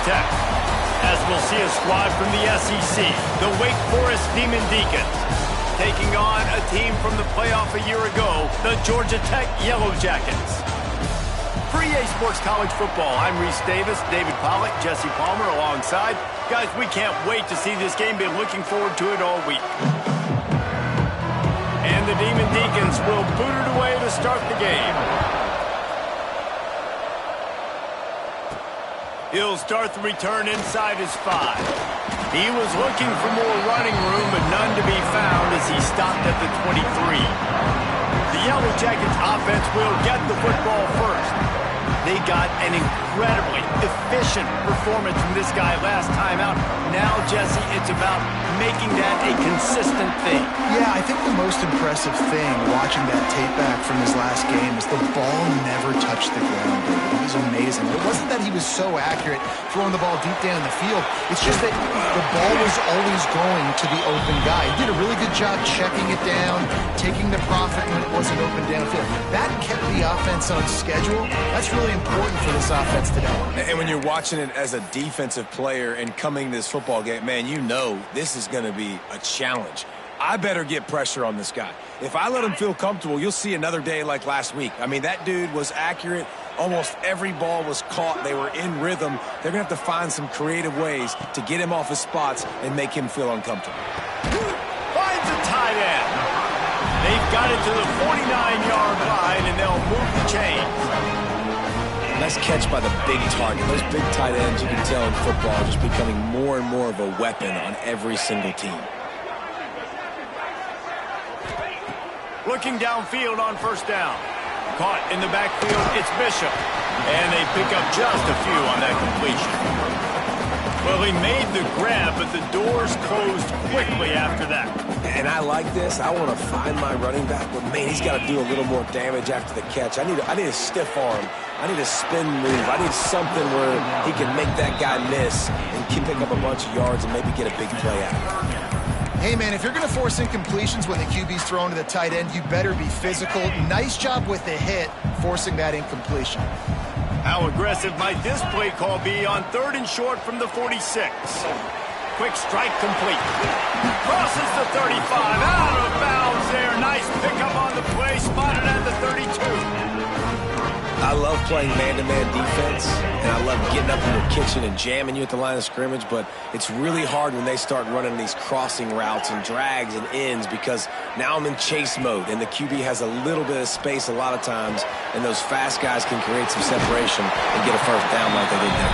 Tech. As we'll see a squad from the SEC, the Wake Forest Demon Deacons, taking on a team from the playoff a year ago, the Georgia Tech Yellow Jackets. For EA Sports College Football, I'm Reese Davis, David Pollack, Jesse Palmer alongside. Guys, we can't wait to see this game. Been looking forward to it all week. And the Demon Deacons will boot it away to start the game. He'll start the return inside his 5. He was looking for more running room, but none to be found as he stopped at the 23. The Yellow Jackets offense will get the football first. They got an incredibly efficient performance from this guy last time out. Now, Jesse, it's about making that a consistent thing. Yeah, I think the most impressive thing watching that tape back from his last game is the ball never touched the ground, David. It was amazing. It wasn't that he was so accurate throwing the ball deep down the field. It's just that the ball was always going to the open guy. He did a really good job checking it down, taking the profit when it wasn't open downfield. That kept the offense on schedule. That's really important for this offense today. And when you're watching it as a defensive player and coming to this football game, man, you know this is going to be a challenge. I better get pressure on this guy. If I let him feel comfortable, you'll see another day like last week. I mean, that dude was accurate. Almost every ball was caught. They were in rhythm. They're going to have to find some creative ways to get him off his spots and make him feel uncomfortable. Finds a tight end. They've got it to the 49-yard line, and they'll move the chains. Nice catch by the big target. Those big tight ends, you can tell in football, are just becoming more and more of a weapon on every single team. Looking downfield on first down. Caught in the backfield, it's Bishop. And they pick up just a few on that completion. Well, he made the grab, but the doors closed quickly after that. And I like this. I want to find my running back, but, man, he's got to do a little more damage after the catch. I need a stiff arm. I need a spin move. I need something where he can make that guy miss and can pick up a bunch of yards and maybe get a big play out of it. Hey, man, if you're going to force incompletions when the QB's thrown to the tight end, you better be physical. Nice job with the hit, forcing that incompletion. How aggressive might this play call be on 3rd and short from the 46? Quick strike complete. Crosses the 35, out of bounds there. Nice pickup on the play, spotted at the 32. I love playing man-to-man defense, and I love getting up in your kitchen and jamming you at the line of scrimmage, but it's really hard when they start running these crossing routes and drags and ends because now I'm in chase mode, and the QB has a little bit of space a lot of times, and those fast guys can create some separation and get a first down like they did there.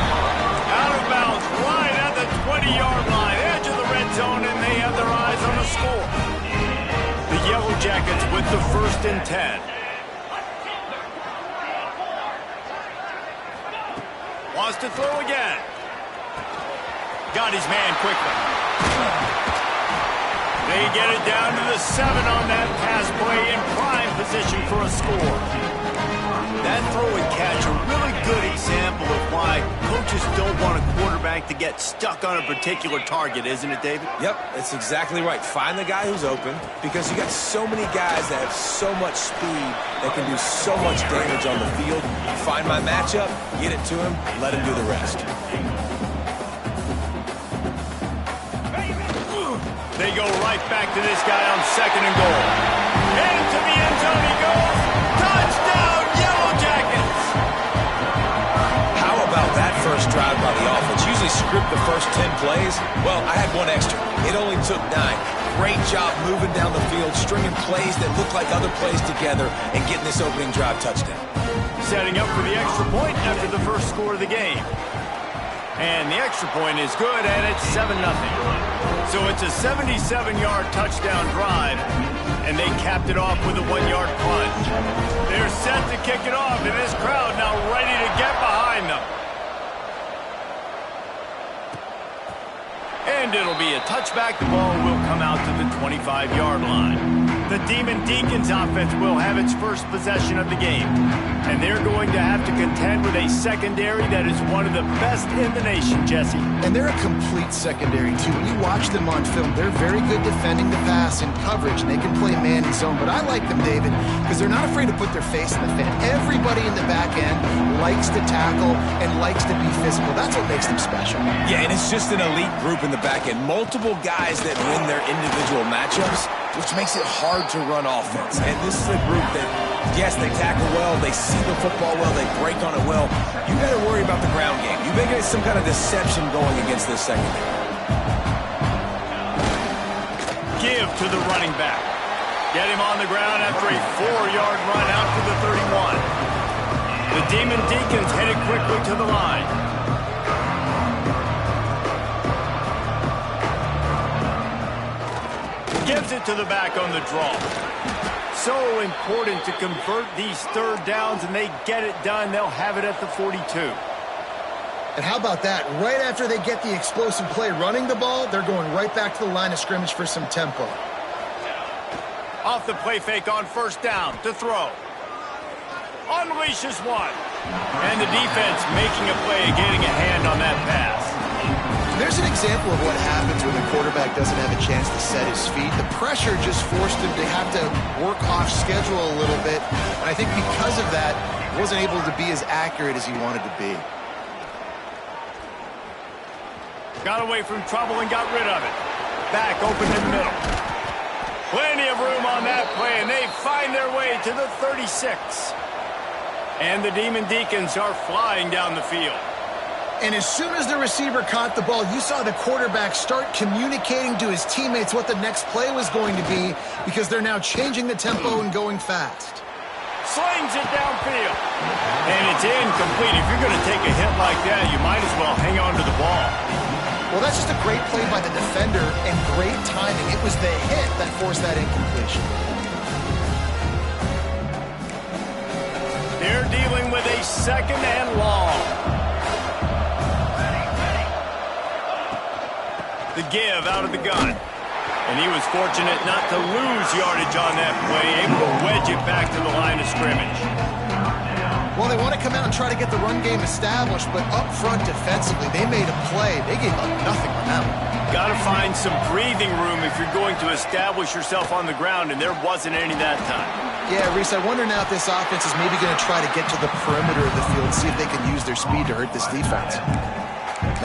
Out of bounds, right at the 20-yard line, edge of the red zone, and they have their eyes on the score. The Yellow Jackets with the 1st and 10. Wants to throw again. Got his man quickly. They get it down to the 7 on that pass play in prime position for a score. That throw and catch, a really good example of why coaches don't want a quarterback to get stuck on a particular target, isn't it, David? Yep, that's exactly right. Find the guy who's open because you got so many guys that have so much speed that can do so much damage on the field. Find my matchup, get it to him, let him do the rest. They go right back to this guy on 2nd and goal. Into the end zone he goes. Touchdown, Yellow Jackets! How about that first drive by the offense? Usually script the first 10 plays. Well, I had one extra. It only took 9. Great job moving down the field, stringing plays that look like other plays together, and getting this opening drive touchdown. Setting up for the extra point after the first score of the game. And the extra point is good, and it's 7-0. So it's a 77-yard touchdown drive, and they capped it off with a 1-yard plunge. They're set to kick it off, and this crowd now ready to get behind them. And it'll be a touchback. The ball will come out to the 25-yard line. The Demon Deacons offense will have its first possession of the game. And they're going to have to contend with a secondary that is one of the best in the nation, Jesse. And they're a complete secondary, too. When you watch them on film, they're very good defending the pass and coverage, and they can play man and zone. But I like them, David, because they're not afraid to put their face in the fan. Everybody in the back end likes to tackle and likes to be physical. That's what makes them special. Yeah, and it's just an elite group in the back end. Multiple guys that win their individual matchups, which makes it hard to run offense. And this is a group that, yes, they tackle well, they see the football well, they break on it well. You got to worry about the ground game. You may get some kind of deception going against this secondary. Give to the running back. Get him on the ground after a 4-yard run out to the 31. The Demon Deacons headed quickly to the line. Gives it to the back on the draw. So important to convert these third downs, and they get it done. They'll have it at the 42. And how about that? Right after they get the explosive play running the ball, they're going right back to the line of scrimmage for some tempo. Off the play fake on first down to throw. Unleashes one. And the defense making a play and getting a hand on that pass. There's an example of what happens when the quarterback doesn't have a chance to set his feet. The pressure just forced him to have to work off schedule a little bit. And I think because of that, he wasn't able to be as accurate as he wanted to be. Got away from trouble and got rid of it. Back open in the middle. Plenty of room on that play, and they find their way to the 36. And the Demon Deacons are flying down the field. And as soon as the receiver caught the ball, you saw the quarterback start communicating to his teammates what the next play was going to be, because they're now changing the tempo and going fast. Slings it downfield. And it's incomplete. If you're going to take a hit like that, you might as well hang on to the ball. Well, that's just a great play by the defender and great timing. It was the hit that forced that incompletion. They're dealing with a second and long. The give out of the gun. And he was fortunate not to lose yardage on that play, able to wedge it back to the line of scrimmage. Well, they want to come out and try to get the run game established, but up front defensively, they made a play. They gave up nothing on that one. Got to find some breathing room if you're going to establish yourself on the ground, and there wasn't any that time. Yeah, Reese, I wonder now if this offense is maybe going to try to get to the perimeter of the field, see if they can use their speed to hurt this defense.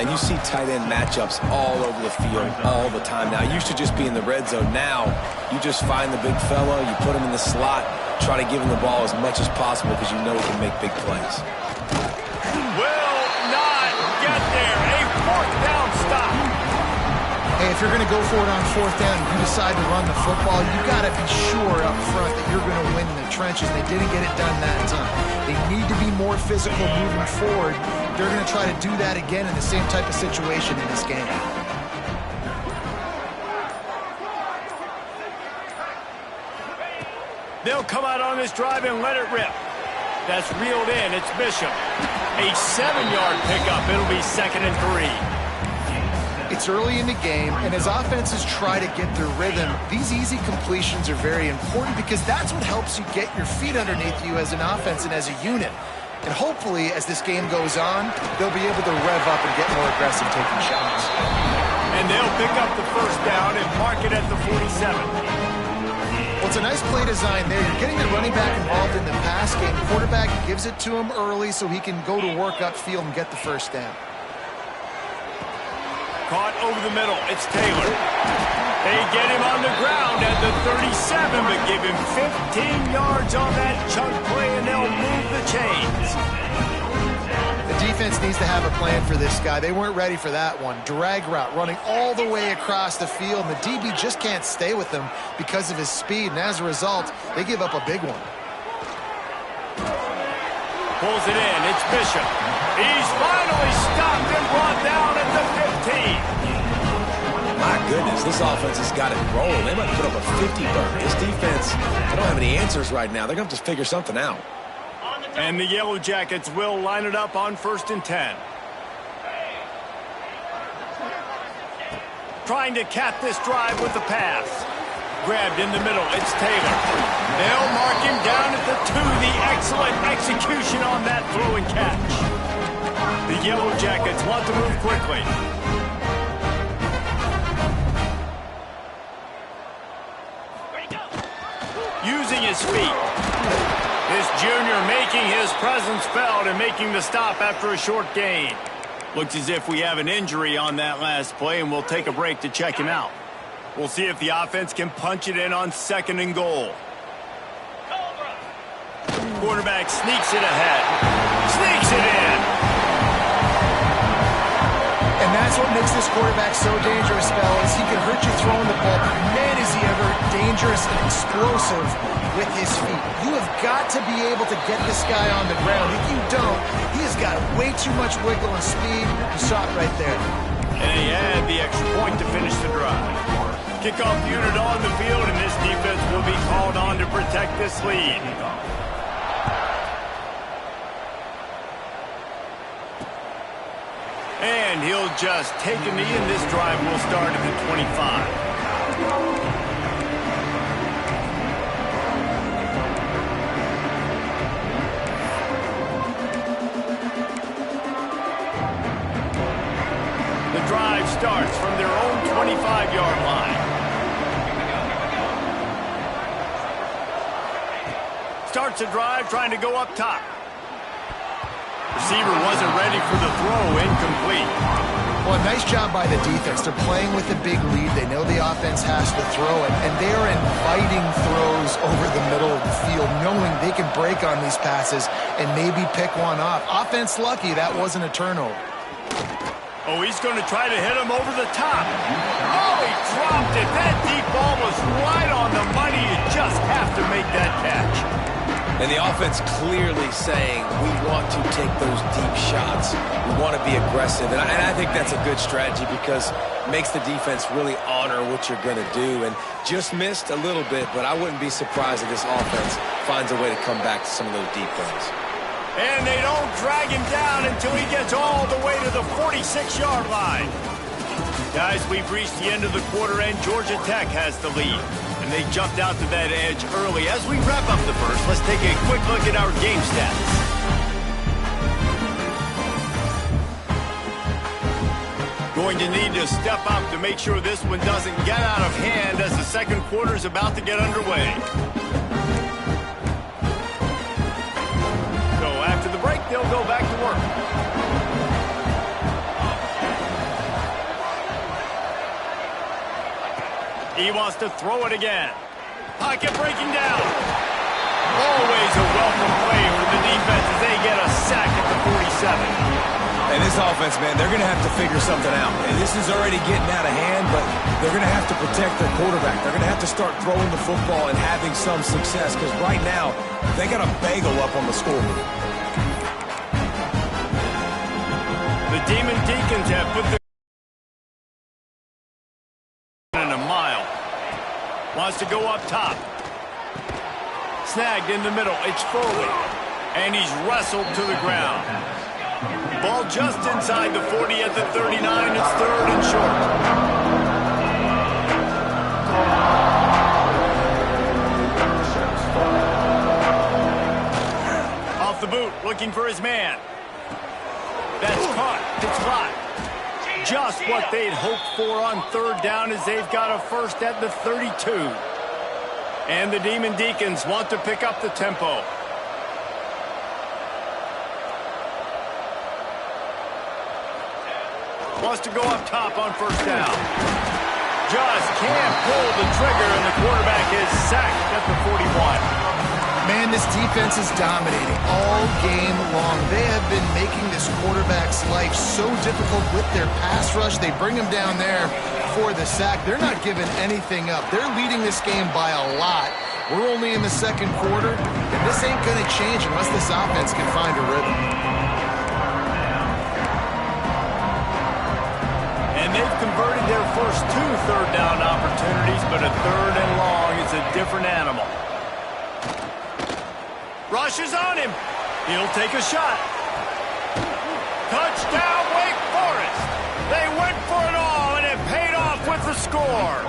And you see tight end matchups all over the field all the time now. It used to just be in the red zone. Now you just find the big fella, you put him in the slot, try to give him the ball as much as possible because you know he can make big plays. Will not get there. A fourth down stop. Hey, if you're going to go for it on fourth down and you decide to run the football, you got to be sure up front that you're going to win in the trenches. They didn't get it done that time. They need to be more physical moving forward. They're going to try to do that again in the same type of situation in this game. They'll come out on this drive and let it rip. That's reeled in. It's Bishop. A 7-yard pickup. It'll be 2nd and 3. It's early in the game, and as offenses try to get their rhythm, these easy completions are very important because that's what helps you get your feet underneath you as an offense and as a unit. And hopefully, as this game goes on, they'll be able to rev up and get more aggressive taking shots. And they'll pick up the first down and mark it at the 47. Well, it's a nice play design there. You're getting the running back involved in the pass game. The quarterback gives it to him early so he can go to work upfield and get the first down. Caught over the middle. It's Taylor. They get him on the ground at the 37, but give him 15 yards on that chunk play, and they'll move the chains. The defense needs to have a plan for this guy. They weren't ready for that one. Drag route running all the way across the field, and the DB just can't stay with him because of his speed, and as a result, they give up a big one. Pulls it in. It's Bishop. He's finally stopped and brought down at the 15. My goodness, this offense has got it rolling. They might put up a 50 burn. This defense, they don't have any answers right now. They're going to have to figure something out. And the Yellow Jackets will line it up on 1st and 10. Trying to cap this drive with the pass. Grabbed in the middle. It's Taylor. They'll mark him down at the 2. The excellent execution on that throw and catch. The Yellow Jackets want to move quickly. Using his feet. This junior making his presence felt and making the stop after a short gain. Looks as if we have an injury on that last play, and we'll take a break to check him out. We'll see if the offense can punch it in on 2nd and goal. Quarterback sneaks it ahead. Sneaks it in. And that's what makes this quarterback so dangerous, fellas. He can hurt you throwing the ball, but man, is he ever dangerous and explosive with his feet. You have got to be able to get this guy on the ground. If you don't, he has got way too much wiggle and speed. You saw it right there. And he had the extra point to finish the drive. Kickoff unit on the field, and this defense will be called on to protect this lead. And he'll just take a knee, and this drive will start at the 25. The drive starts from their own 25-yard line. Starts a drive trying to go up top. Receiver wasn't ready for the throw, incomplete. Well, nice job by the defense. They're playing with a big lead. They know the offense has to throw it, and they are inviting throws over the middle of the field, knowing they can break on these passes and maybe pick one off. Offense lucky that wasn't a turnover. Oh, he's going to try to hit him over the top. Oh, he dropped it. That deep ball was right on the money. You just have to make that catch. And the offense clearly saying, we want to take those deep shots. We want to be aggressive. And I think that's a good strategy because it makes the defense really honor what you're going to do. And just missed a little bit, but I wouldn't be surprised if this offense finds a way to come back to some of those deep things. And they don't drag him down until he gets all the way to the 46-yard line. Guys, we've reached the end of the quarter, and Georgia Tech has the lead. And they jumped out to that edge early. As we wrap up the first, let's take a quick look at our game stats. Going to need to step up to make sure this one doesn't get out of hand as the second quarter is about to get underway. So after the break, they'll go back to work. He wants to throw it again. Pocket breaking down. Always a welcome play for the defense as they get a sack at the 47. And this offense, man, they're going to have to figure something out. And this is already getting out of hand, but they're going to have to protect their quarterback. They're going to have to start throwing the football and having some success because right now, they got a bagel up on the scoreboard. The Demon Deacons have put the in a mile. Wants to go up top. Snagged in the middle. It's Foley. And he's wrestled to the ground. Ball just inside the 40 at the 39. It's 3rd and short. Off the boot, looking for his man. That's caught. It's caught. Just what they'd hoped for on 3rd down as they've got a first at the 32. And the Demon Deacons want to pick up the tempo. Wants to go up top on 1st down. Just can't pull the trigger, and the quarterback is sacked at the 41. Man, this defense is dominating all game long. They have been making this quarterback's life so difficult with their pass rush. They bring him down there for the sack. They're not giving anything up. They're leading this game by a lot. We're only in the second quarter, and this ain't going to change unless this offense can find a rhythm. And they've converted their first 2 third down opportunities, but a 3rd and long is a different animal. Rush is on him. He'll take a shot. Touchdown, Wake Forest. They went for it all, and it paid off with the score.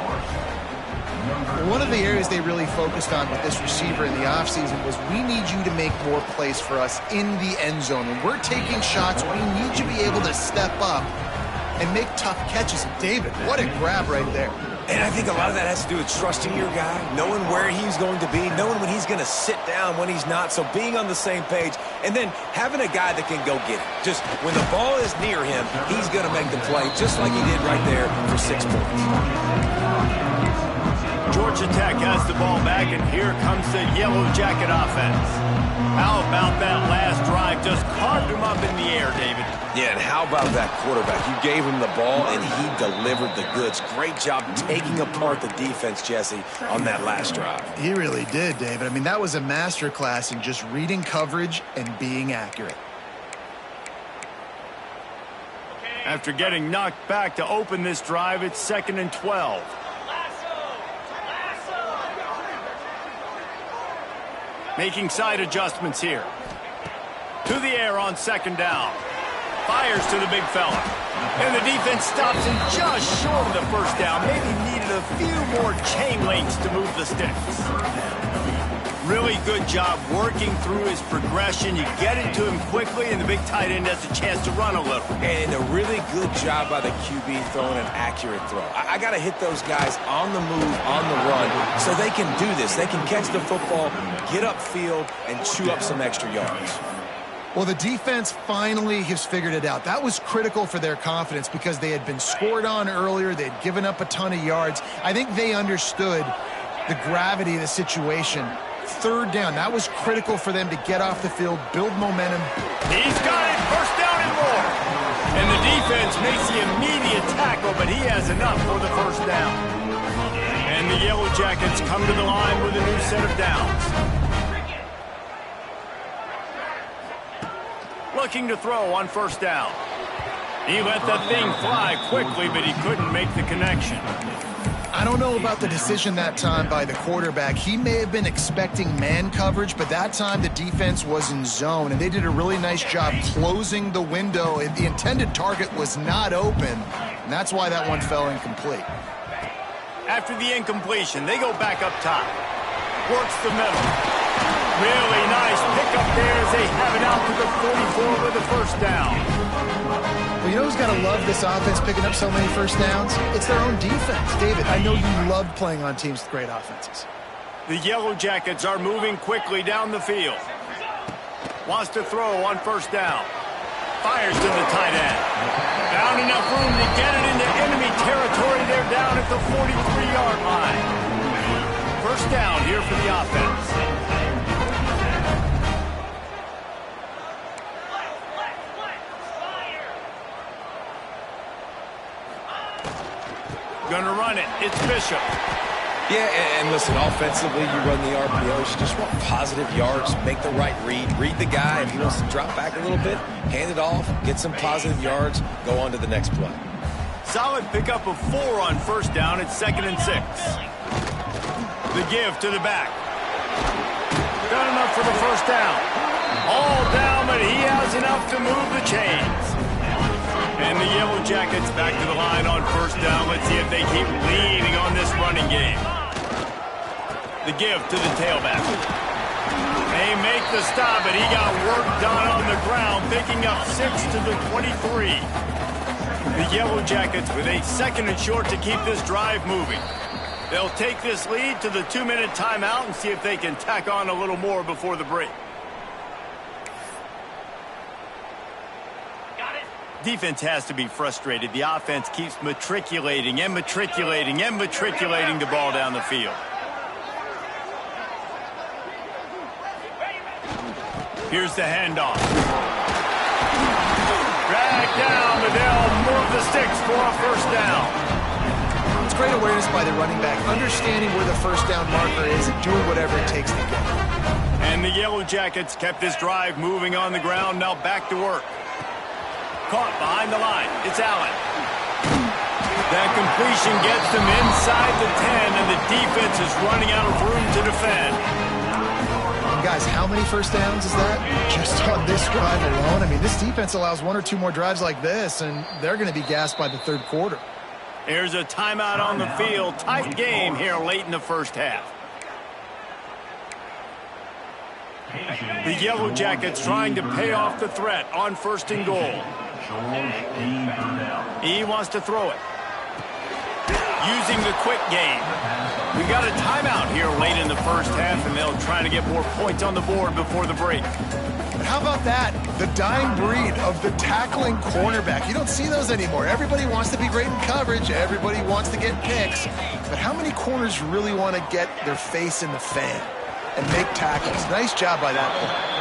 One of the areas they really focused on with this receiver in the offseason was we need you to make more plays for us in the end zone. When we're taking shots, we need you to be able to step up and make tough catches. And David, what a grab right there. And I think a lot of that has to do with trusting your guy, knowing where he's going to be, knowing when he's going to sit down, when he's not. So being on the same page, and then having a guy that can go get it. Just when the ball is near him, he's going to make the play, just like he did right there for 6 points. Georgia Tech has the ball back, and here comes the Yellow Jacket offense. How about that last drive? Just carved him up in the air, David. Yeah, and how about that quarterback? You gave him the ball, and he delivered the goods. Great job taking apart the defense, Jesse, on that last drive. He really did, David. I mean, that was a masterclass in just reading coverage and being accurate. After getting knocked back to open this drive, it's 2nd and 12. Making side adjustments here. To the air on 2nd down. Fires to the big fella. And the defense stops him just short of the first down. Maybe needed a few more chain links to move the sticks. Really good job working through his progression. You get it to him quickly, and the big tight end has a chance to run a little. And a really good job by the QB throwing an accurate throw. I got to hit those guys on the move, on the run, so they can do this. They can catch the football, get upfield, and chew up some extra yards. Well, the defense finally has figured it out. That was critical for their confidence because they had been scored on earlier. They had given up a ton of yards. I think they understood the gravity of the situation. 3rd down, that was critical for them to get off the field, build momentum. He's got it, 1st down and more. And the defense makes the immediate tackle, but he has enough for the 1st down. And the Yellow Jackets come to the line with a new set of downs. Looking to throw on 1st down. He let that thing fly quickly, but he couldn't make the connection. I don't know about the decision that time by the quarterback. He may have been expecting man coverage, but that time the defense was in zone, and they did a really nice job closing the window. The intended target was not open, and that's why that one fell incomplete. After the incompletion, they go back up top. Works the middle. Really nice pickup there as they have it out to the 44 with the 1st down. Well, you know who's got to love this offense picking up so many 1st downs? It's their own defense. David, I know you love playing on teams with great offenses. The Yellow Jackets are moving quickly down the field. Wants to throw on 1st down. Fires to the tight end. Found enough room to get it into enemy territory. They're down at the 43-yard line. 1st down here for the offense. Gonna run it. It's Bishop. Yeah, and listen, offensively, you run the RPOs. You just want positive yards, make the right read the guy. If he wants to drop back a little bit, hand it off, get some positive yards, go on to the next play. Solid pickup of 4 on 1st down. It's 2nd and 6. The give to the back. Got enough for the 1st down. All down, but he has enough to move the chains. And the Yellow Jackets back to the line on 1st down. Let's see if they keep leaning on this running game. The give to the tailback. They make the stop, but he got work done on the ground, picking up 6 to the 23. The Yellow Jackets with a 2nd and short to keep this drive moving. They'll take this lead to the 2-minute timeout and see if they can tack on a little more before the break. Defense has to be frustrated. The offense keeps matriculating and matriculating and matriculating the ball down the field. Here's the handoff. Drag down, but they'll move the sticks for a 1st down. It's great awareness by the running back, understanding where the 1st down marker is and doing whatever it takes to get it. And the Yellow Jackets kept this drive moving on the ground. Now back to work. Caught behind the line. It's Allen. That completion gets them inside the 10, and the defense is running out of room to defend. And guys, how many 1st downs is that? Just on this drive alone? I mean, this defense allows 1 or 2 more drives like this, and they're going to be gassed by the 3rd quarter. There's a timeout on the field. Tight game here late in the first half. The Yellow Jackets trying to pay off the threat on 1st and goal. He wants to throw it. Using the quick game. We got a timeout here late in the first half, and they'll try to get more points on the board before the break. But how about that? The dying breed of the tackling cornerback. You don't see those anymore. Everybody wants to be great in coverage. Everybody wants to get picks. But how many corners really want to get their face in the fan and make tackles? Nice job by that player.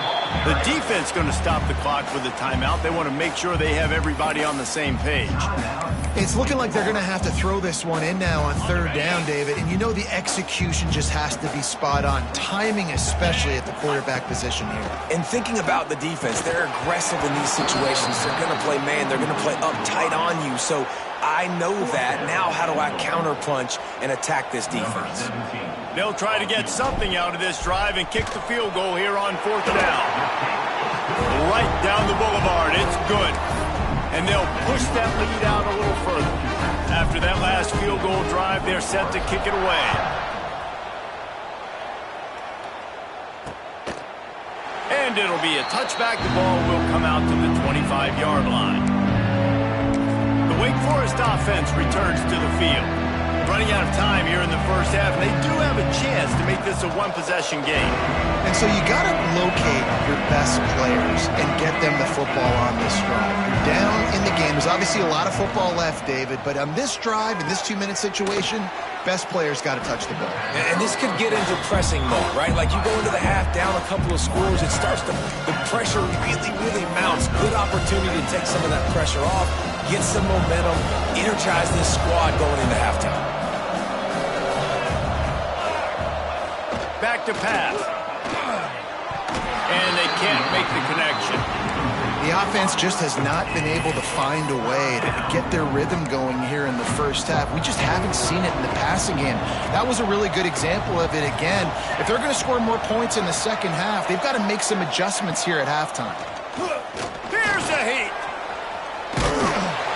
The defense going to stop the clock with the timeout. They want to make sure they have everybody on the same page. It's looking like they're going to have to throw this one in now on 3rd down, David. And you know the execution just has to be spot on. Timing especially at the quarterback position here. And thinking about the defense, they're aggressive in these situations. They're going to play man. They're going to play up tight on you. So I know that. Now how do I counterpunch and attack this defense? They'll try to get something out of this drive and kick the field goal here on 4th down. Right down the boulevard. It's good. And they'll push that lead out a little further. After that last field goal drive, they're set to kick it away. And it'll be a touchback. The ball will come out to the 25-yard line. The Wake Forest offense returns to the field. Running out of time here in the first half, and they do have a chance to make this a one-possession game. And so you got to locate your best players and get them the football on this drive. You're down in the game. There's obviously a lot of football left, David, but on this drive, in this 2-minute situation, best players got to touch the ball. And this could get into pressing mode, right? Like you go into the half down a couple of scores, it starts to, the pressure really mounts. Good opportunity to take some of that pressure off, get some momentum, energize this squad going into halftime. Back to pass. And they can't make the connection. The offense just has not been able to find a way to get their rhythm going here in the first half. We just haven't seen it in the passing game. That was a really good example of it again. If they're going to score more points in the second half, they've got to make some adjustments here at halftime. Here's the heat.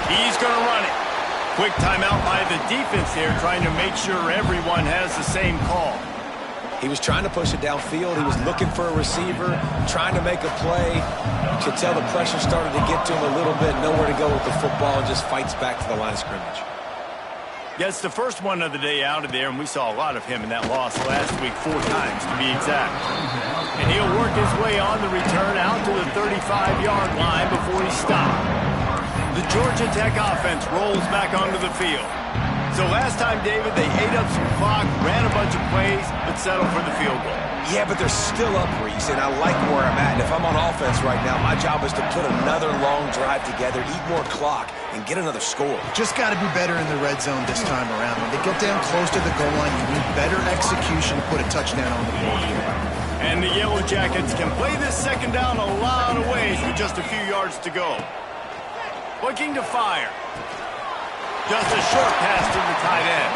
He's going to run it. Quick timeout by the defense there, trying to make sure everyone has the same call. He was trying to push it downfield. He was looking for a receiver, trying to make a play. You could tell the pressure started to get to him a little bit. Nowhere to go with the football, and just fights back to the line of scrimmage. Gets the first one of the day out of there, and we saw a lot of him in that loss last week, 4 times to be exact. And he'll work his way on the return out to the 35-yard line before he's stopped. The Georgia Tech offense rolls back onto the field. So last time, David, they ate up some clock, ran a bunch of plays, but settled for the field goal. Yeah, but they're still up, Reese, and I like where I'm at. And if I'm on offense right now, my job is to put another long drive together, eat more clock, and get another score. Just got to be better in the red zone this time around. When they get down close to the goal line, you need better execution to put a touchdown on the board here. And the Yellow Jackets can play this second down a lot of ways with just a few yards to go. Looking to fire. Just a short pass to the tight end.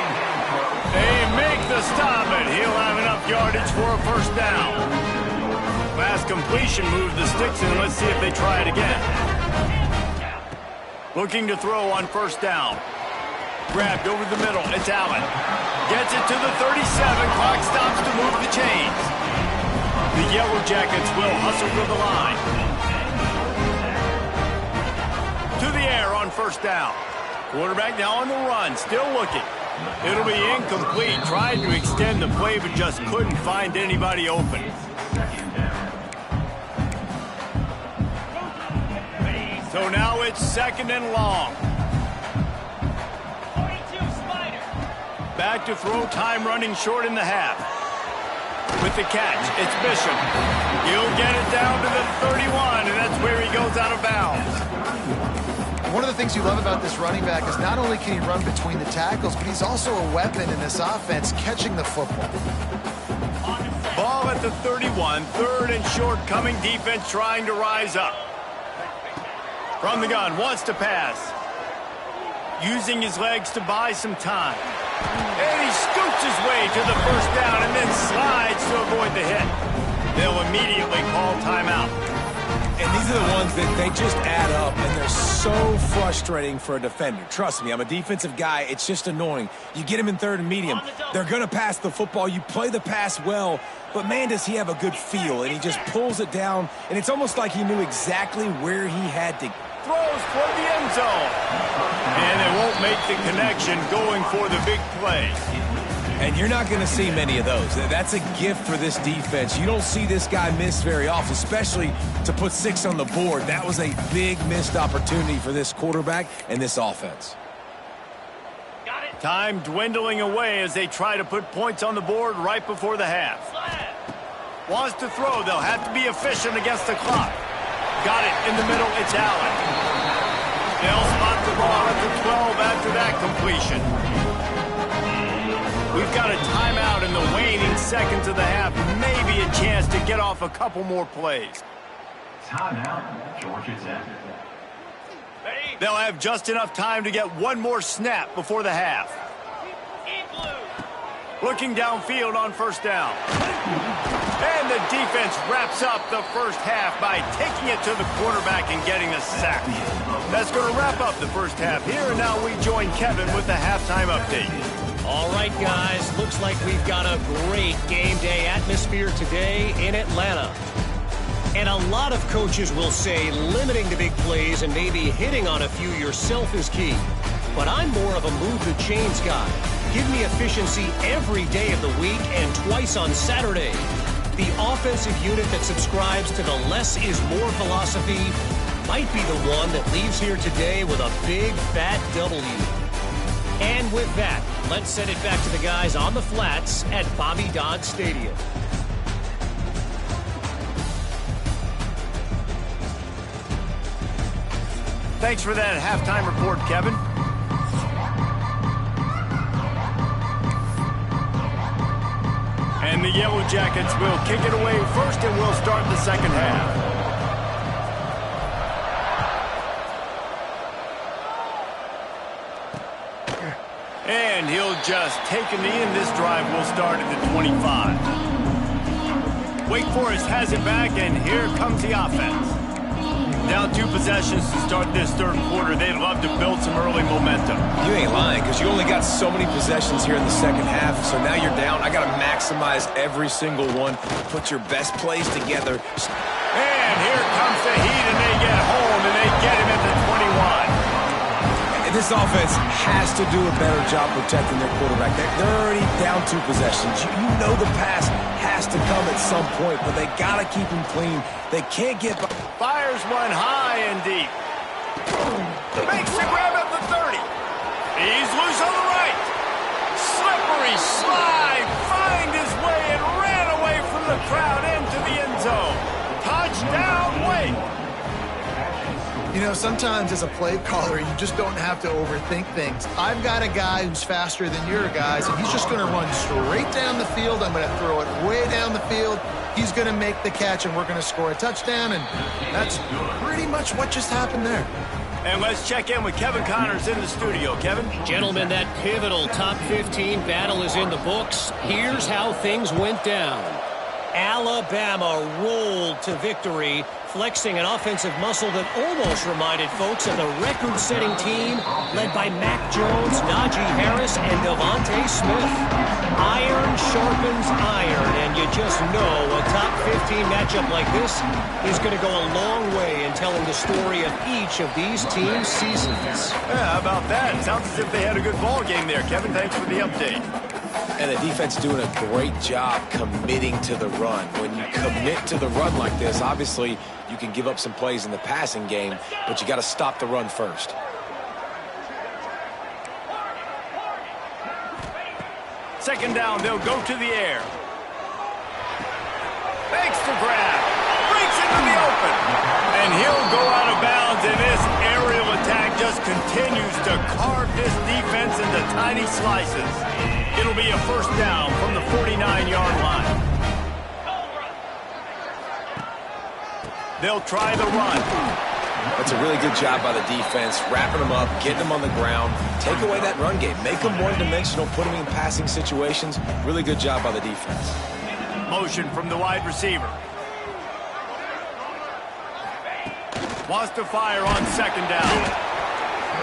They make the stop, and he'll have enough yardage for a first down. Last completion moved the sticks in. Let's see if they try it again. Looking to throw on first down. Grabbed over the middle. It's Allen. Gets it to the 37. Clock stops to move the chains. The Yellow Jackets will hustle for the line. To the air on first down. Quarterback now on the run, still looking. It'll be incomplete. Tried to extend the play, but just couldn't find anybody open. So now it's second and long. Back to throw, time running short in the half. With the catch, it's Bishop. He'll get it down to the 31, and that's where he goes out of bounds. One of the things you love about this running back is not only can he run between the tackles, but he's also a weapon in this offense, catching the football. Ball at the 31, third and short, coming defense trying to rise up. From the gun, wants to pass. Using his legs to buy some time. And he scoots his way to the first down and then slides to avoid the hit. They'll immediately call timeout. And these are the ones that they just add up, and they're so frustrating for a defender. Trust me, I'm a defensive guy. It's just annoying. You get him in third and medium. They're going to pass the football. You play the pass well, but, man, does he have a good feel. And he just pulls it down, and it's almost like he knew exactly where he had to. Throws toward the end zone. And it won't make the connection going for the big play. And you're not going to see many of those. That's a gift for this defense. You don't see this guy miss very often, especially to put 6 on the board. That was a big missed opportunity for this quarterback and this offense. Time dwindling away as they try to put points on the board right before the half. Wants to throw. They'll have to be efficient against the clock. Got it in the middle. It's Allen. They'll spot the ball at the 12 after that completion. We've got a timeout in the waning seconds of the half. Maybe a chance to get off a couple more plays. Timeout, Georgia Tech. They'll have just enough time to get one more snap before the half. Looking downfield on first down. And the defense wraps up the first half by taking it to the quarterback and getting a sack. That's going to wrap up the first half here, and now we join Kevin with the halftime update. All right, guys, looks like we've got a great game day atmosphere today in Atlanta. And a lot of coaches will say limiting the big plays and maybe hitting on a few yourself is key. But I'm more of a move the chains guy. Give me efficiency every day of the week and twice on Saturday. The offensive unit that subscribes to the less is more philosophy might be the one that leaves here today with a big fat W. And with that, let's send it back to the guys on the flats at Bobby Dodd Stadium. Thanks for that halftime report, Kevin. And the Yellow Jackets will kick it away first, and we'll start the second half. And he'll just take a knee, and this drive will start at the 25. Wake Forest has it back, and here comes the offense. Down 2 possessions to start this third quarter. They'd love to build some early momentum. You ain't lying, because you only got so many possessions here in the second half, so now you're down. I got to maximize every single one. Put your best plays together. And here comes the heat, and they get home, and they get him at the 21. This offense has to do a better job protecting their quarterback. They're already down 2 possessions. You know the pass has to come at some point, but they got to keep him clean. They can't get... Fires one high and deep. Makes the grab at the 30. He's loose on the right. Slippery slide. Find his way and ran away from the crowd into the end zone. Touchdown, Wake. You know, sometimes as a play caller, you just don't have to overthink things. I've got a guy who's faster than your guys, and he's just going to run straight down the field. I'm going to throw it way down the field. He's going to make the catch, and we're going to score a touchdown, and that's pretty much what just happened there. And let's check in with Kevin Connors in the studio. Kevin? Gentlemen, that pivotal top 15 battle is in the books. Here's how things went down. Alabama rolled to victory, flexing an offensive muscle that almost reminded folks of the record-setting team led by Mac Jones, Najee Harris, and Devontae Smith. Iron sharpens iron, and you just know a top 15 matchup like this is going to go a long way in telling the story of each of these teams' seasons. Yeah, how about that? Sounds as if they had a good ball game there. Kevin, thanks for the update. And the defense doing a great job committing to the run. When you commit to the run like this, obviously you can give up some plays in the passing game, but you got to stop the run first. Second down, they'll go to the air. Makes the grab. Breaks into the open. And he'll go out of bounds, and this aerial attack just continues to carve this defense into tiny slices. It'll be a first down from the 49-yard line. They'll try the run. That's a really good job by the defense, wrapping them up, getting them on the ground. Take away that run game. Make them one-dimensional, put them in passing situations. Really good job by the defense. Motion from the wide receiver. Wants to fire on second down.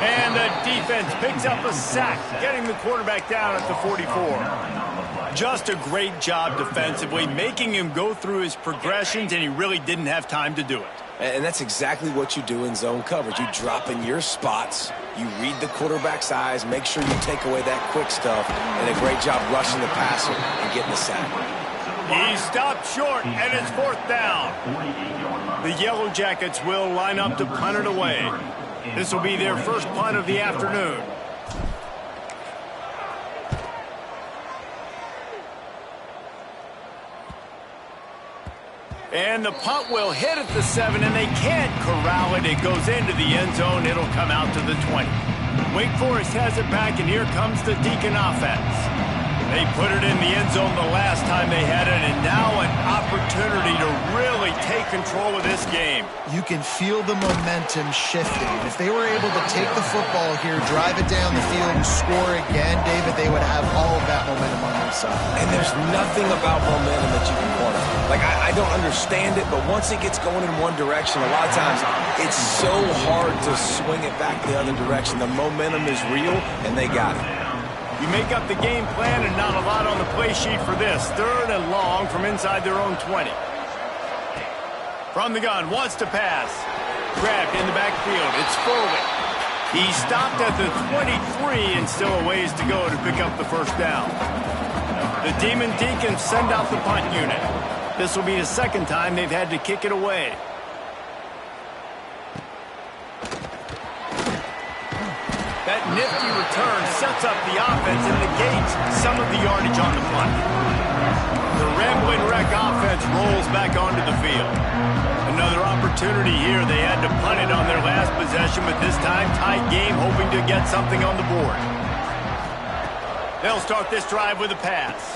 And the defense picks up a sack, getting the quarterback down at the 44. Just a great job defensively, making him go through his progressions, and he really didn't have time to do it. And that's exactly what you do in zone coverage. You drop in your spots, you read the quarterback's eyes, make sure you take away that quick stuff, and a great job rushing the passer and getting the sack. He stopped short, and it's fourth down. The Yellow Jackets will line up to punt it away. This will be their first punt of the afternoon. And the punt will hit at the 7, and they can't corral it. It goes into the end zone. It'll come out to the 20. Wake Forest has it back, and here comes the Deacon offense. They put it in the end zone the last time they had it, and now an opportunity to really take control of this game. You can feel the momentum shifting. If they were able to take the football here, drive it down the field, and score again, David, they would have all of that momentum on their side. And there's nothing about momentum that you can quantify. Like, I don't understand it, but once it gets going in one direction, a lot of times it's so hard to swing it back the other direction. The momentum is real, and they got it. You make up the game plan and not a lot on the play sheet for this. Third and long from inside their own 20. From the gun, wants to pass. Grabbed in the backfield. It's Foley. He stopped at the 23 and still a ways to go to pick up the first down. The Demon Deacons send out the punt unit. This will be the second time they've had to kick it away. That nifty return sets up the offense and negates some of the yardage on the punt. The Ramblin' Wreck offense rolls back onto the field. Another opportunity here. They had to punt it on their last possession, but this time tight game, hoping to get something on the board. They'll start this drive with a pass.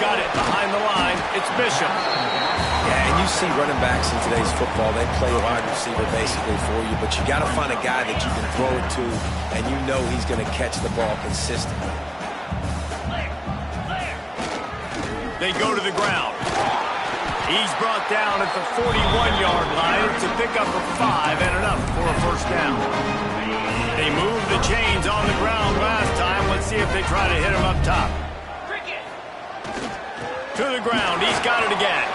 Got it behind the line. It's Bishop. Yeah, and you see running backs in today's football, they play a wide receiver basically for you, but you got to find a guy that you can throw it to, and you know he's going to catch the ball consistently. They go to the ground. He's brought down at the 41-yard line. It's a pickup of 5 and enough for a first down. They moved the chains on the ground last time. Let's see if they try to hit him up top. To the ground. He's got it again.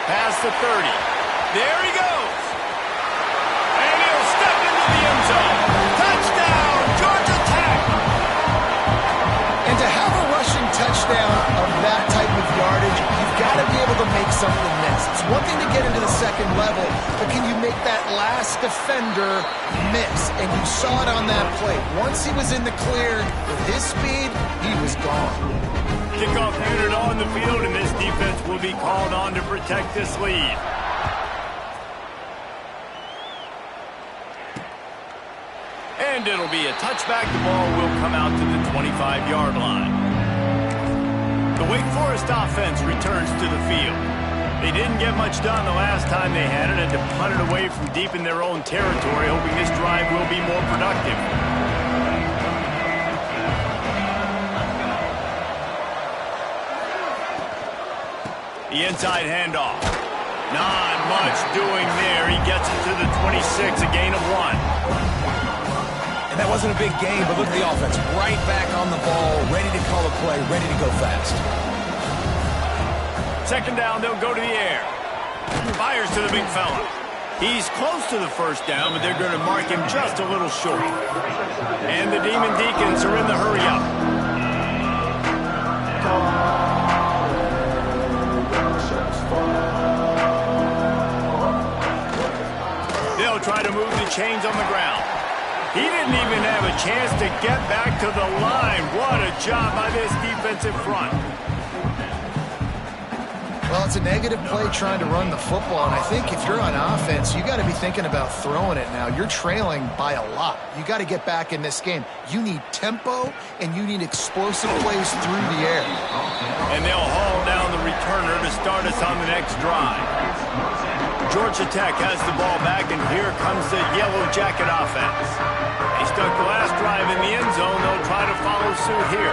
Past the 30. There he goes. And he'll step into the end zone. Touchdown, Georgia Tech. And to have a rushing touchdown of that type of yardage, you've got to be able to make something miss. It's one thing to get into the second level, but can you make that last defender miss? And you saw it on that play. Once he was in the clear, with his speed, he was gone. Kickoff unit on the field, and this defense will be called on to protect this lead. And it'll be a touchback. The ball will come out to the 25-yard line. The Wake Forest offense returns to the field. They didn't get much done the last time they had it, and to punt it away from deep in their own territory, hoping this drive will be more productive. The inside handoff. Not much doing there. He gets it to the 26, a gain of 1. And that wasn't a big game, but look at the offense. Right back on the ball, ready to call a play, ready to go fast. Second down, they'll go to the air. Fires to the big fella. He's close to the first down, but they're going to mark him just a little short. And the Demon Deacons are in the hurry-up. They'll try to move the chains on the ground. He didn't even have a chance to get back to the line. What a job by this defensive front. Well, it's a negative play trying to run the football, and I think if you're on offense, you got to be thinking about throwing it now. You're trailing by a lot. You got to get back in this game. You need tempo, and you need explosive plays through the air. And they'll haul down the returner to start us on the next drive. Georgia Tech has the ball back, and here comes the Yellow Jacket offense. They stuck the last drive in the end zone. They'll try to follow suit here.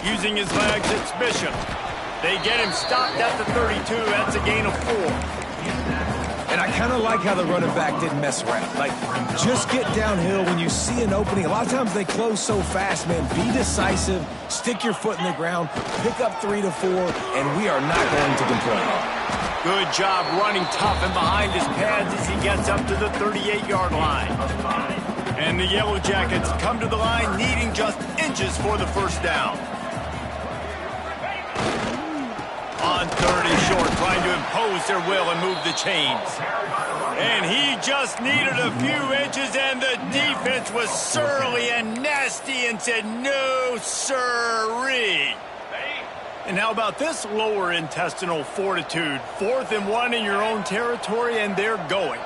Using his legs, it's Bishop. They get him stopped at the 32. That's a gain of 4. And I kind of like how the running back didn't mess around. Like, just get downhill when you see an opening. A lot of times they close so fast, man. Be decisive, stick your foot in the ground, pick up 3 to 4, and we are not going to complain. Good job running tough and behind his pads as he gets up to the 38-yard line. And the Yellow Jackets come to the line needing just inches for the first down. On 30 short, trying to impose their will and move the chains. And he just needed a few inches, and the defense was surly and nasty and said, no, sirree. And how about this lower intestinal fortitude? 4th and 1 in your own territory, and they're going.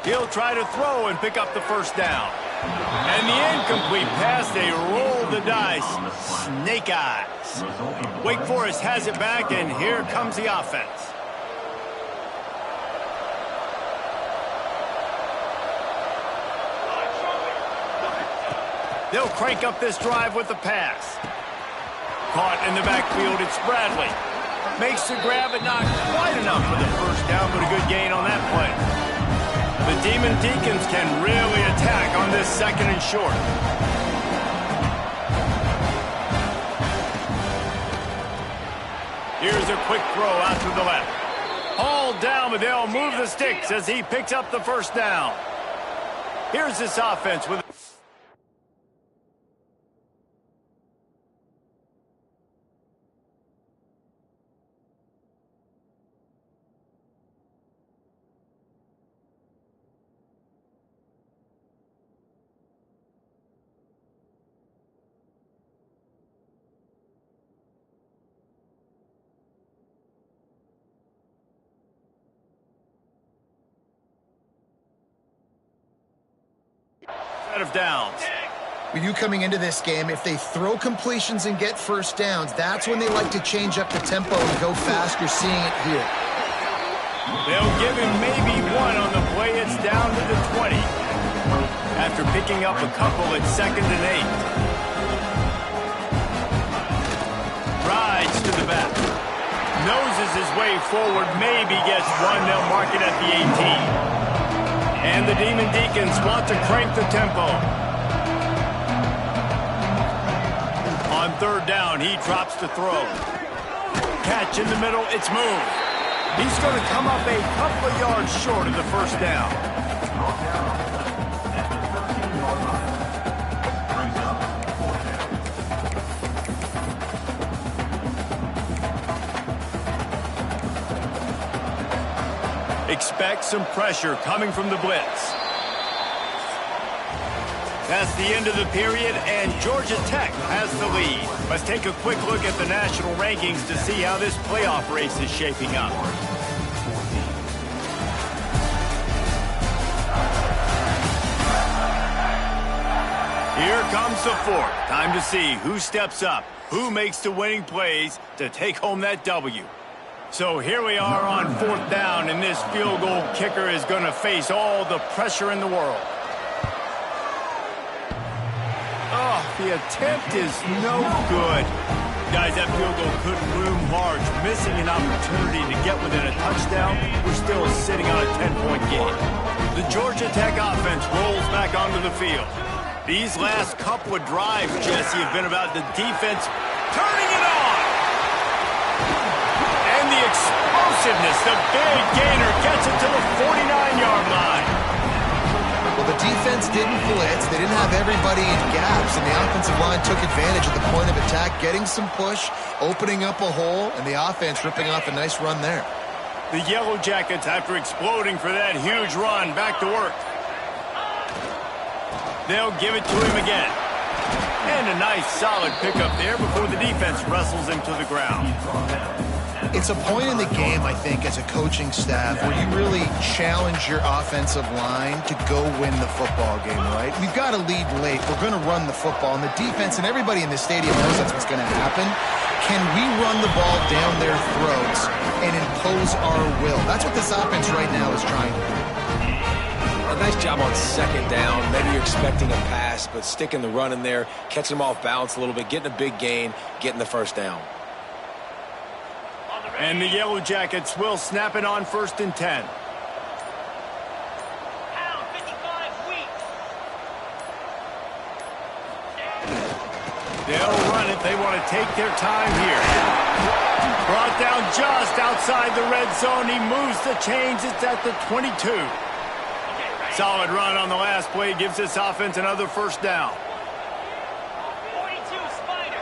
He'll try to throw and pick up the first down. And the incomplete pass, they roll the dice. Snake eyes. Wake Forest has it back, and here comes the offense. They'll crank up this drive with the pass. Caught in the backfield, it's Bradley. Makes the grab, but not quite enough for the first down, but a good gain on that play. The Demon Deacons can really attack on this 2nd and short. Here's a quick throw out to the left. Hauled down, but they'll move the sticks as he picks up the first down. Here's this offense with... of downs. With you coming into this game, if they throw completions and get first downs, that's when they like to change up the tempo and go fast. You're seeing it here. They'll give him maybe one on the play. It's down to the 20. After picking up a couple, it's 2nd and 8. Rides to the back. Noses his way forward, maybe gets one. They'll mark it at the 18. And the Demon Deacons want to crank the tempo. On 3rd down, he drops to throw. Catch in the middle, it's moved. He's going to come up a couple of yards short of the first down. Expect some pressure coming from the blitz. That's the end of the period, and Georgia Tech has the lead. Let's take a quick look at the national rankings to see how this playoff race is shaping up. Here comes the 4th. Time to see who steps up, who makes the winning plays to take home that W. So here we are on 4th down, and this field goal kicker is going to face all the pressure in the world. Oh, the attempt is no good. Guys, that field goal couldn't loom large. Missing an opportunity to get within a touchdown. We're still sitting on a 10-point game. The Georgia Tech offense rolls back onto the field. These last couple of drives, Jesse, have been about the defense turning it on. The explosiveness, the big gainer gets it to the 49-yard line. Well, the defense didn't blitz. They didn't have everybody in gaps, and the offensive line took advantage of the point of attack, getting some push, opening up a hole, and the offense ripping off a nice run there. The Yellow Jackets, after exploding for that huge run, back to work. They'll give it to him again. And a nice, solid pickup there before the defense wrestles him to the ground. It's a point in the game, I think, as a coaching staff where you really challenge your offensive line to go win the football game, right? We've got to lead late. We're going to run the football. And the defense and everybody in the stadium knows that's what's going to happen. Can we run the ball down their throats and impose our will? That's what this offense right now is trying to do. A nice job on second down. Maybe you're expecting a pass, but sticking the run in there, catching them off balance a little bit, getting a big gain, getting the first down. And the Yellow Jackets will snap it on 1st and 10. They'll run it. They want to take their time here. Brought down just outside the red zone. He moves the chains. It's at the 22. Solid run on the last play. Gives this offense another first down. 42 Spider.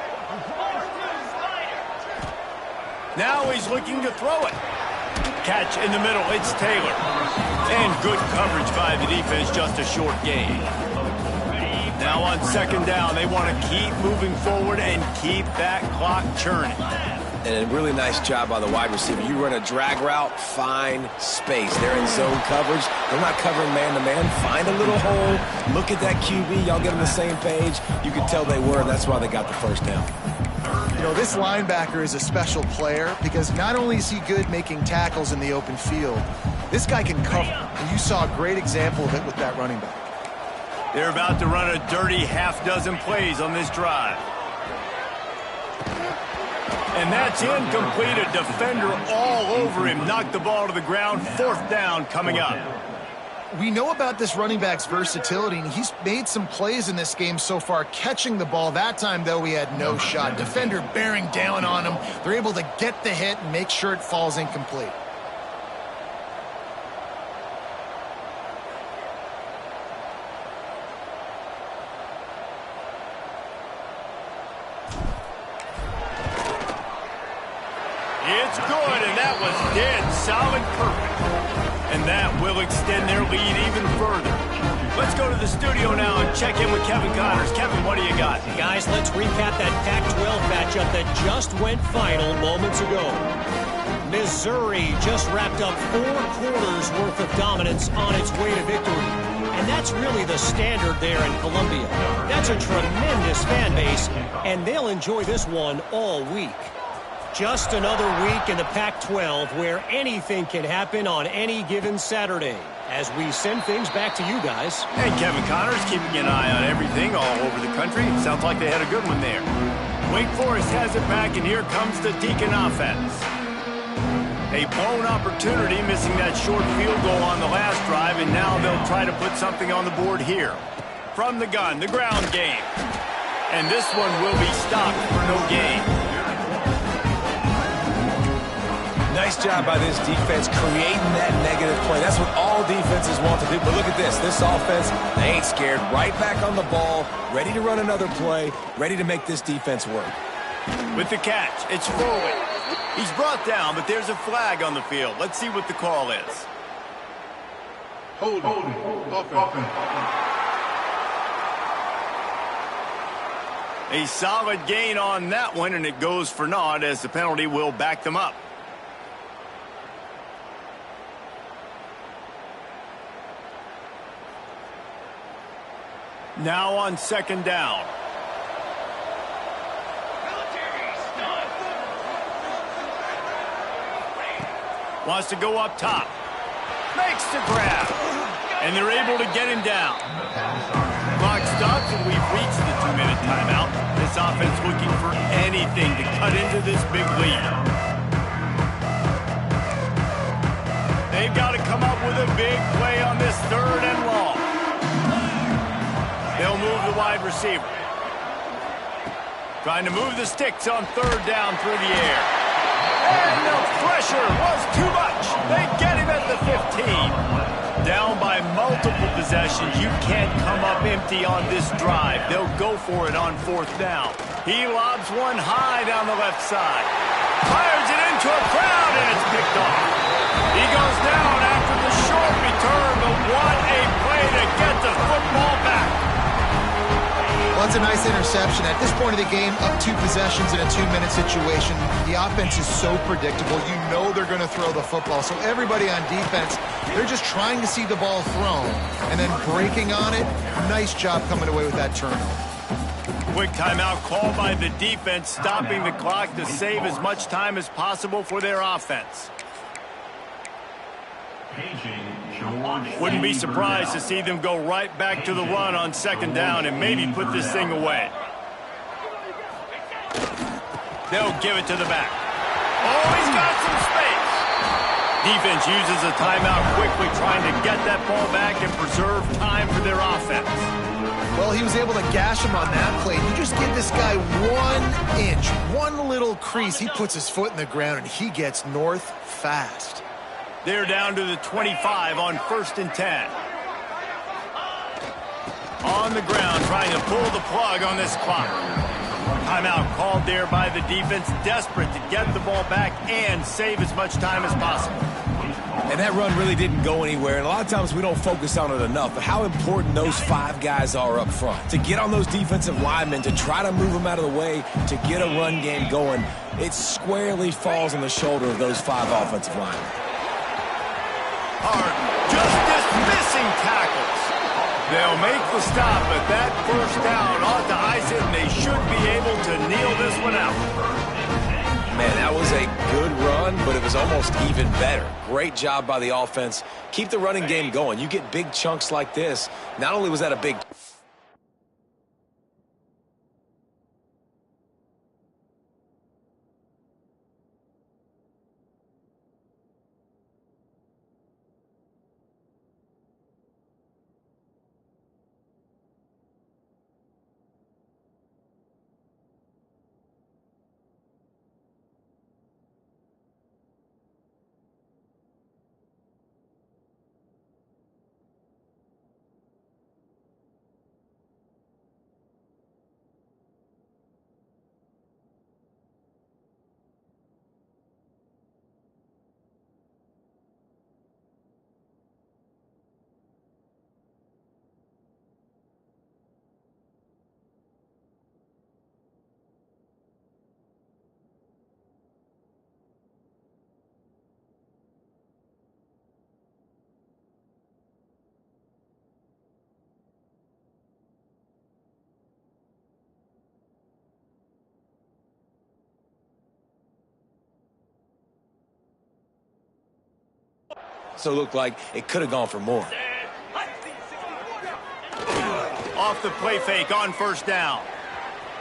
42 Spider. Now he's looking to throw it. Catch in the middle. It's Taylor. And good coverage by the defense. Just a short gain. Now on second down, they want to keep moving forward and keep that clock churning. And a really nice job by the wide receiver. You run a drag route, find space. They're in zone coverage. They're not covering man-to-man. Find a little hole. Look at that QB. Y'all get on the same page. You can tell they were. That's why they got the first down. You know, this linebacker is a special player because not only is he good making tackles in the open field, this guy can cover. And you saw a great example of it with that running back. They're about to run a dirty half-dozen plays on this drive. And that's incomplete. A defender all over him. Knocked the ball to the ground. 4th down coming up. We know about this running back's versatility, and he's made some plays in this game so far, catching the ball. That time, though, he had no shot. Defender bearing down on him. They're able to get the hit and make sure it falls incomplete. It's good, and that was dead solid perfect. And that will extend their lead even further. Let's go to the studio now and check in with Kevin Connors. Kevin, what do you got? Guys, let's recap that Pac-12 matchup that just went final moments ago. Missouri just wrapped up 4 quarters worth of dominance on its way to victory. And that's really the standard there in Columbia. That's a tremendous fan base, and they'll enjoy this one all week. Just another week in the Pac-12 where anything can happen on any given Saturday. As we send things back to you guys. And Kevin Connors keeping an eye on everything all over the country. Sounds like they had a good one there. Wake Forest has it back, and here comes the Deacon offense. A blown opportunity, missing that short field goal on the last drive, and now they'll try to put something on the board here. From the gun, the ground game. And this one will be stopped for no gain. Nice job by this defense creating that negative play. That's what all defenses want to do. But look at this. This offense, they ain't scared. Right back on the ball, ready to run another play, ready to make this defense work. With the catch, it's Foley. He's brought down, but there's a flag on the field. Let's see what the call is. Hold offense. A solid gain on that one, and it goes for naught as the penalty will back them up. Now on second down. Wants to go up top. Makes the grab. And they're able to get him down. Clock stops, and we've reached the 2-minute timeout. This offense looking for anything to cut into this big lead. They've got to come up with a big play on this 3rd and long. They'll move the wide receiver. Trying to move the sticks on 3rd down through the air. And the pressure was too much. They get him at the 15. Down by multiple possessions. You can't come up empty on this drive. They'll go for it on 4th down. He lobs one high down the left side. Fires it into a crowd, and it's picked off. He goes down after the short return, but what a play to get the football back. Well, that's a nice interception. At this point of the game, up 2 possessions in a 2-minute situation, the offense is so predictable. You know they're going to throw the football. So everybody on defense, they're just trying to see the ball thrown and then breaking on it. Nice job coming away with that turnover. Quick timeout called by the defense, stopping the clock to save as much time as possible for their offense. Paging Wouldn't be surprised to see them go right back to the run on second down and maybe put this thing away. They'll give it to the back. Oh, he's got some space. Defense uses a timeout quickly, trying to get that ball back and preserve time for their offense. Well, he was able to gash him on that play. You just give this guy 1 inch, one little crease. He puts his foot in the ground, and he gets north fast. They're down to the 25 on 1st and 10. On the ground, trying to pull the plug on this clock. Timeout called there by the defense, desperate to get the ball back and save as much time as possible. And that run really didn't go anywhere, and a lot of times we don't focus on it enough, but how important those 5 guys are up front. To get on those defensive linemen, to try to move them out of the way, to get a run game going, it squarely falls on the shoulder of those 5 offensive linemen. Harden just dismissing tackles. They'll make the stop, but that first down ought to ice it, and they should be able to kneel this one out. Man, that was a good run, but it was almost even better. Great job by the offense. Keep the running game going. You get big chunks like this. Not only was that a big... So it looked like it could have gone for more. Off the play fake on 1st down.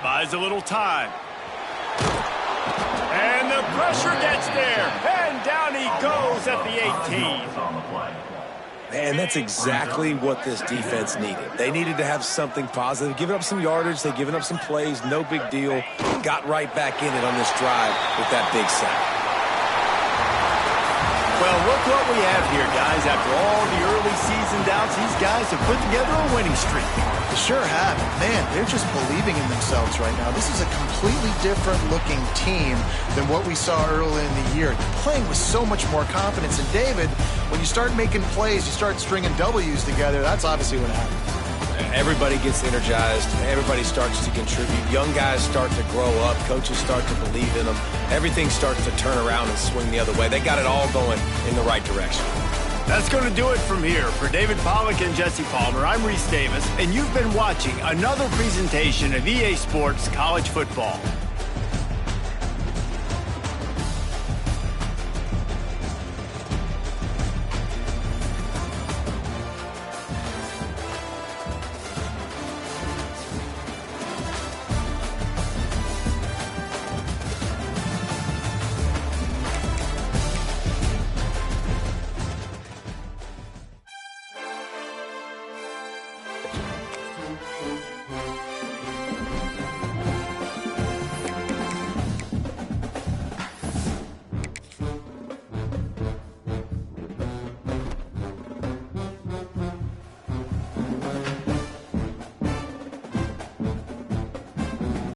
Buys a little time. And the pressure gets there. And down he goes at the 18. Man, that's exactly what this defense needed. They needed to have something positive. Giving up some yardage, they've given up some plays, no big deal. Got right back in it on this drive with that big sack. Well, look what we have here, guys. After all the early season doubts, these guys have put together a winning streak. They sure have. Man, they're just believing in themselves right now. This is a completely different looking team than what we saw early in the year. They're playing with so much more confidence. And David, when you start making plays, you start stringing W's together, that's obviously what happens. Everybody gets energized. Everybody starts to contribute. Young guys start to grow up. Coaches start to believe in them. Everything starts to turn around and swing the other way. They got it all going in the right direction. That's going to do it from here. For David Pollack and Jesse Palmer, I'm Reese Davis, and you've been watching another presentation of EA Sports College Football.